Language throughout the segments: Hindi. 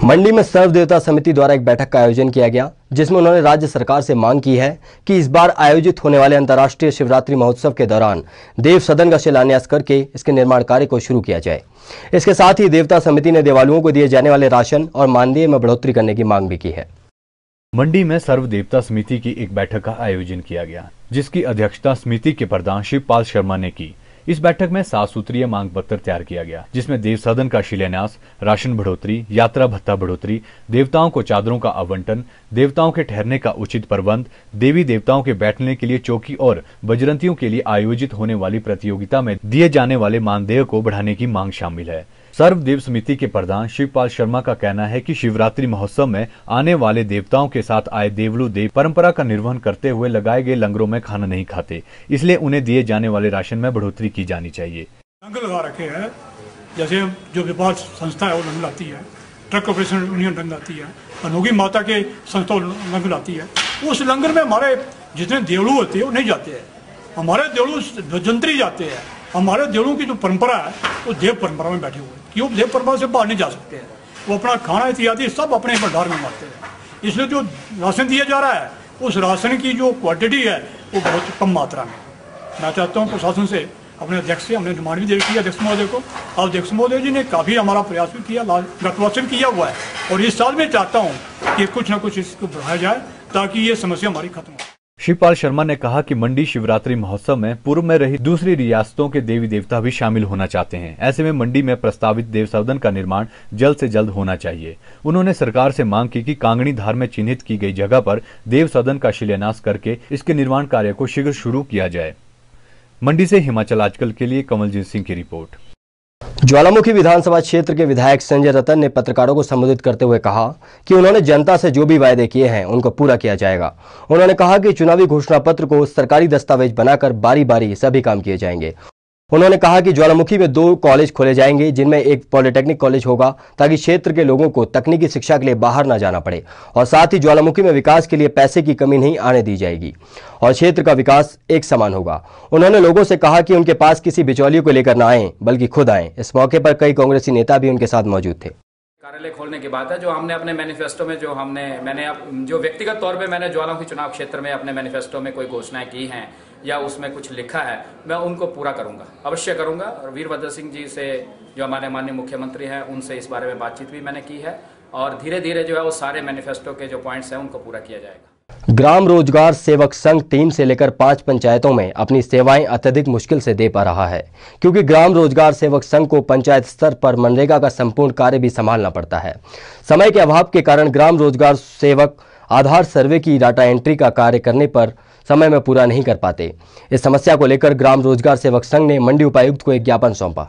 मंडी में सर्व देवता समिति द्वारा एक बैठक का आयोजन किया गया, जिसमें उन्होंने राज्य सरकार से मांग की है कि इस बार आयोजित होने वाले अंतर्राष्ट्रीय शिवरात्रि महोत्सव के दौरान देव सदन का शिलान्यास करके इसके निर्माण कार्य को शुरू किया जाए। इसके साथ ही देवता समिति ने देवालुओं को दिए जाने वाले राशन और मानदेय में बढ़ोतरी करने की मांग भी की है। मंडी में सर्व देवता समिति की एक बैठक का आयोजन किया गया, जिसकी अध्यक्षता समिति के प्रधान शिवपाल शर्मा ने की। इस बैठक में 7 सूत्रीय मांग पत्र तैयार किया गया, जिसमें देव सदन का शिलान्यास, राशन बढ़ोतरी, यात्रा भत्ता बढ़ोतरी, देवताओं को चादरों का आवंटन, देवताओं के ठहरने का उचित प्रबंध, देवी देवताओं के बैठने के लिए चौकी और बजरंतियों के लिए आयोजित होने वाली प्रतियोगिता में दिए जाने वाले मानदेय को बढ़ाने की मांग शामिल है। सर्व देव समिति के प्रधान शिवपाल शर्मा का कहना है कि शिवरात्रि महोत्सव में आने वाले देवताओं के साथ आए देवलू देव परंपरा का निर्वहन करते हुए लगाए गए लंगरों में खाना नहीं खाते, इसलिए उन्हें दिए जाने वाले राशन में बढ़ोतरी की जानी चाहिए। लंगर लगा रखे हैं, जैसे जो व्यापार संस्था है वो लंगर लाती है, ट्रक ऑपरेशन यूनियन लंगर लाती है, अनोगी माता के संस्था लंगर लाती है। उस लंगर में हमारे जितने देवलू होते हैं वो नहीं जाते हैं, हमारे देवलू भजंत्री जाते हैं। हमारे देवलों की जो परंपरा है वो देव परंपरा में बैठे हुए हैं, क्यों देव परंपरा से बाहर नहीं जा सकते हैं। वो अपना खाना इत्यादि सब अपने भंडार में मारते हैं, इसलिए जो राशन दिया जा रहा है उस राशन की जो क्वांटिटी है वो बहुत कम मात्रा में। मैं चाहता हूँ प्रशासन से, अपने अध्यक्ष से हमने डिमांड भी की अध्यक्ष महोदय को, और अध्यक्ष महोदय जी ने काफ़ी हमारा प्रयास भी किया, गठवासन किया हुआ है, और इस साल में चाहता हूँ कि कुछ न कुछ इसको बढ़ाया जाए ताकि ये समस्या हमारी खत्म हो। शिवपाल शर्मा ने कहा कि मंडी शिवरात्रि महोत्सव में पूर्व में रही दूसरी रियासतों के देवी देवता भी शामिल होना चाहते हैं। ऐसे में मंडी में प्रस्तावित देव सदन का निर्माण जल्द से जल्द होना चाहिए। उन्होंने सरकार से मांग की कि कांगड़ी धार में चिन्हित की गई जगह पर देव सदन का शिलान्यास करके इसके निर्माण कार्य को शीघ्र शुरू किया जाए। मंडी से हिमाचल आजकल के लिए कमलजीत सिंह की रिपोर्ट। ज्वालामुखी विधानसभा क्षेत्र के विधायक संजय रतन ने पत्रकारों को संबोधित करते हुए कहा कि उन्होंने जनता से जो भी वायदे किए हैं उनको पूरा किया जाएगा। उन्होंने कहा कि चुनावी घोषणा पत्र को सरकारी दस्तावेज बनाकर बारी बारी सभी काम किए जाएंगे। उन्होंने कहा कि ज्वालामुखी में 2 कॉलेज खोले जाएंगे, जिनमें एक पॉलिटेक्निक कॉलेज होगा ताकि क्षेत्र के लोगों को तकनीकी शिक्षा के लिए बाहर न जाना पड़े, और साथ ही ज्वालामुखी में विकास के लिए पैसे की कमी नहीं आने दी जाएगी और क्षेत्र का विकास एक समान होगा। उन्होंने लोगों से कहा कि उनके पास किसी बिचौलियों को लेकर न आए बल्कि खुद आए। इस मौके पर कई कांग्रेसी नेता भी उनके साथ मौजूद थे। कार्यालय खोलने की बात है, जो हमने अपने मैनिफेस्टो में जो व्यक्तिगत तौर पे मैंने ज्वालामुखी चुनाव क्षेत्र में अपने मैनिफेस्टो में कोई घोषणाएं की हैं या उसमें कुछ लिखा है, मैं उनको पूरा करूंगा, अवश्य करूंगा। और वीरभद्र सिंह जी से, जो हमारे माननीय मुख्यमंत्री हैं, उनसे इस बारे में बातचीत भी मैंने की है, और धीरे धीरे जो है वो सारे मैनिफेस्टो के जो पॉइंट्स हैं उनको पूरा किया जाएगा। ग्राम रोजगार सेवक संघ 3 से लेकर 5 पंचायतों में अपनी सेवाएं अत्यधिक मुश्किल से दे पा रहा है, क्योंकि ग्राम रोजगार सेवक संघ को पंचायत स्तर पर मनरेगा का संपूर्ण कार्य भी संभालना पड़ता है। समय के अभाव के कारण ग्राम रोजगार सेवक आधार सर्वे की डाटा एंट्री का कार्य करने पर समय में पूरा नहीं कर पाते। इस समस्या को लेकर ग्राम रोजगार सेवक संघ ने मंडी उपायुक्त को एक ज्ञापन सौंपा।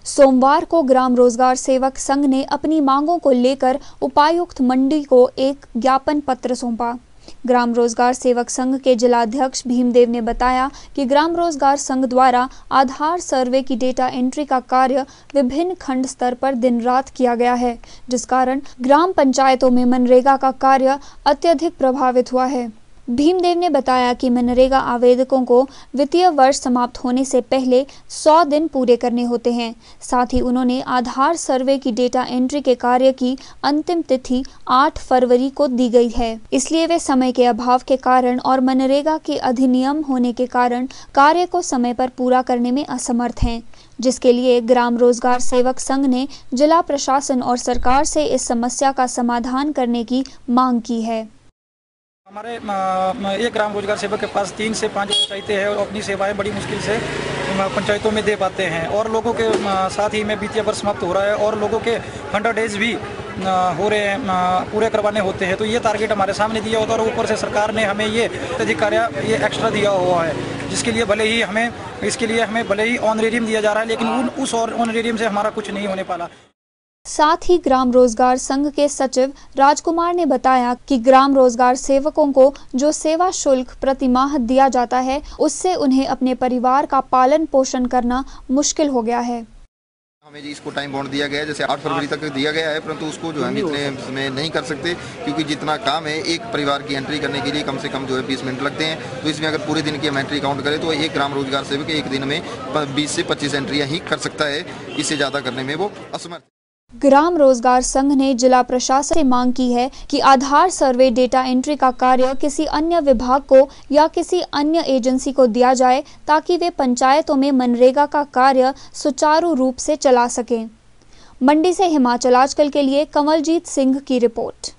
सोमवार को ग्राम रोजगार सेवक संघ ने अपनी मांगों को लेकर उपायुक्त मंडी को एक ज्ञापन पत्र सौंपा। ग्राम रोजगार सेवक संघ के जिलाध्यक्ष भीमदेव ने बताया कि ग्राम रोजगार संघ द्वारा आधार सर्वे की डेटा एंट्री का कार्य विभिन्न खंड स्तर पर दिन रात किया गया है, जिस कारण ग्राम पंचायतों में मनरेगा का कार्य अत्यधिक प्रभावित हुआ है। भीमदेव ने बताया कि मनरेगा आवेदकों को वित्तीय वर्ष समाप्त होने से पहले 100 दिन पूरे करने होते हैं। साथ ही उन्होंने आधार सर्वे की डेटा एंट्री के कार्य की अंतिम तिथि 8 फरवरी को दी गई है, इसलिए वे समय के अभाव के कारण और मनरेगा के अधिनियम होने के कारण कार्य को समय पर पूरा करने में असमर्थ हैं, जिसके लिए ग्राम रोजगार सेवक संघ ने जिला प्रशासन और सरकार से इस समस्या का समाधान करने की मांग की है। हमारे एक ग्राम रोजगार सेवक के पास 3 से 5 पंचायतें हैं और अपनी सेवाएं बड़ी मुश्किल से पंचायतों में दे पाते हैं, और लोगों के साथ ही में वित्तीय वर्ष समाप्त हो रहा है और लोगों के 100 डेज भी हो रहे हैं, पूरे करवाने होते हैं। तो ये टारगेट हमारे सामने दिया होता है और ऊपर से सरकार ने हमें ये अत्यधिक कार्य ये एक्स्ट्रा दिया हुआ है, जिसके लिए भले ही ऑनरेरियम दिया जा रहा है, लेकिन उस ऑनरेरियम से हमारा कुछ नहीं होने पाला। साथ ही ग्राम रोजगार संघ के सचिव राजकुमार ने बताया कि ग्राम रोजगार सेवकों को जो सेवा शुल्क प्रति माह दिया जाता है, उससे उन्हें अपने परिवार का पालन पोषण करना मुश्किल हो गया है। हमें जी इसको टाइम बाउंड दिया गया है, जैसे 8 फरवरी तक दिया गया है, परंतु उसको जो है इतने समय नहीं कर सकते, क्योंकि जितना काम है एक परिवार की एंट्री करने के लिए कम से कम जो है 20 मिनट लगते हैं। तो इसमें अगर पूरे दिन की हम एंट्री काउंट करें तो एक ग्राम रोजगार सेवक एक दिन में 20 से 25 एंट्रियाँ ही कर सकता है, इससे ज़्यादा करने में वो असमर्थ। ग्राम रोजगार संघ ने जिला प्रशासन से मांग की है कि आधार सर्वे डेटा एंट्री का कार्य किसी अन्य विभाग को या किसी अन्य एजेंसी को दिया जाए ताकि वे पंचायतों में मनरेगा का कार्य सुचारू रूप से चला सकें। मंडी से हिमाचल आजकल के लिए कंवलजीत सिंह की रिपोर्ट।